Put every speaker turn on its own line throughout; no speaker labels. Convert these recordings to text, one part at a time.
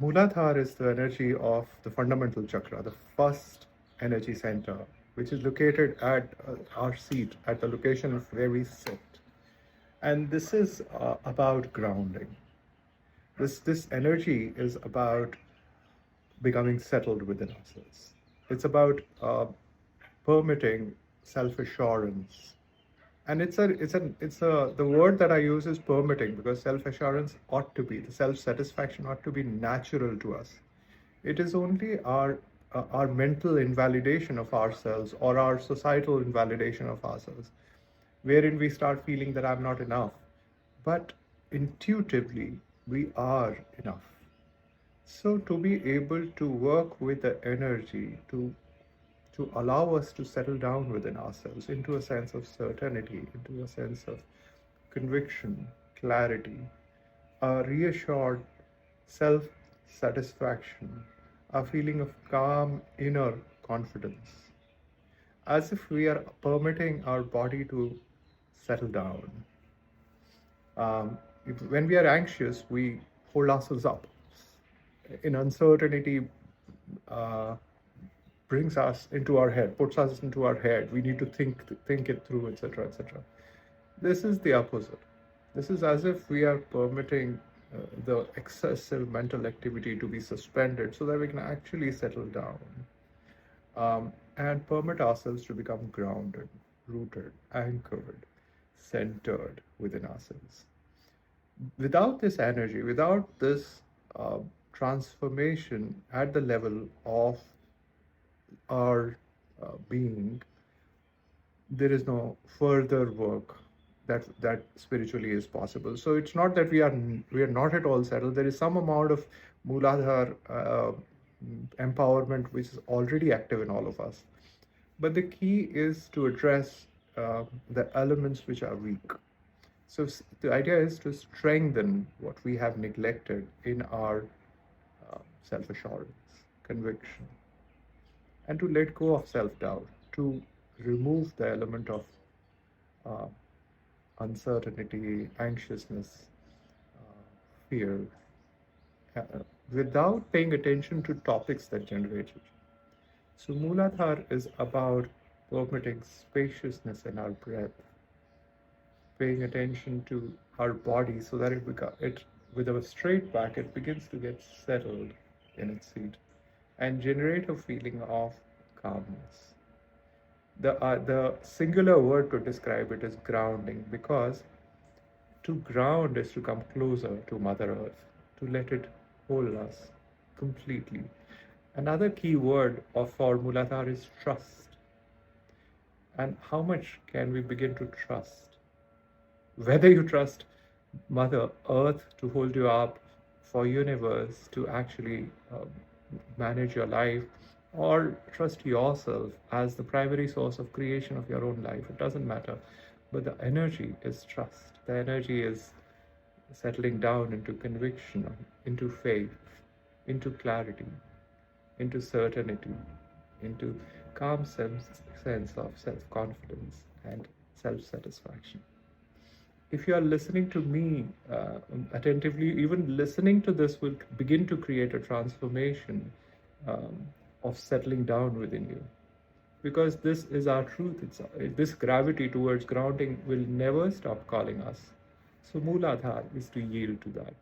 Mooladhar is the energy of the fundamental chakra, the first energy center, which is located at our seat, at the location of where we sit. And this is about grounding. This energy is about becoming settled within ourselves. It's about permitting self-assurance, and it's a the word that I use is permitting, because self-assurance ought to be, the self-satisfaction ought to be natural to us. It is only our mental invalidation of ourselves, or our societal invalidation of ourselves, wherein we start feeling that I'm not enough. But intuitively, we are enough. So to be able to work with the energy to allow us to settle down within ourselves into a sense of certainty, into a sense of conviction, clarity, a reassured self satisfaction, a feeling of calm inner confidence, as if we are permitting our body to settle down. When we are anxious, we hold ourselves up. In uncertainty, uh, brings us into our head, puts us into our head. We need to think it through, etc., etc. This is the opposite. This is as if we are permitting the excessive mental activity to be suspended so that we can actually settle down, and permit ourselves to become grounded, rooted, anchored, centered within ourselves. Without this energy, without this transformation at the level of our being, there is no further work that spiritually is possible. So it's not that we are not at all settled. There is some amount of Mooladhar empowerment which is already active in all of us. But the key is to address the elements which are weak. So the idea is to strengthen what we have neglected in our self-assurance, conviction, and to let go of self-doubt, to remove the element of uh, uncertainty, anxiousness, fear, uh, without paying attention to topics that generate it. So Mooladhar is about permitting spaciousness in our breath, paying attention to our body so that it with a straight back, it begins to get settled in its seat and generate a feeling of calmness. The singular word to describe it is grounding, because to ground is to come closer to Mother Earth, to let it hold us completely. Another key word for Mooladhara is trust. And how much can we begin to trust? Whether you trust Mother Earth to hold you up, for universe to actually manage your life, or trust yourself as the primary source of creation of your own life, it doesn't matter. But the energy is trust. The energy is settling down into conviction, into faith, into clarity, into certainty, into calm sense of self-confidence and self-satisfaction. If you are listening to me attentively, even listening to this will begin to create a transformation of settling down within you. Because this is our truth. This gravity towards grounding will never stop calling us. So Mooladhar is to yield to that.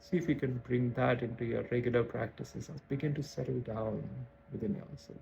See if you can bring that into your regular practices and begin to settle down within yourself.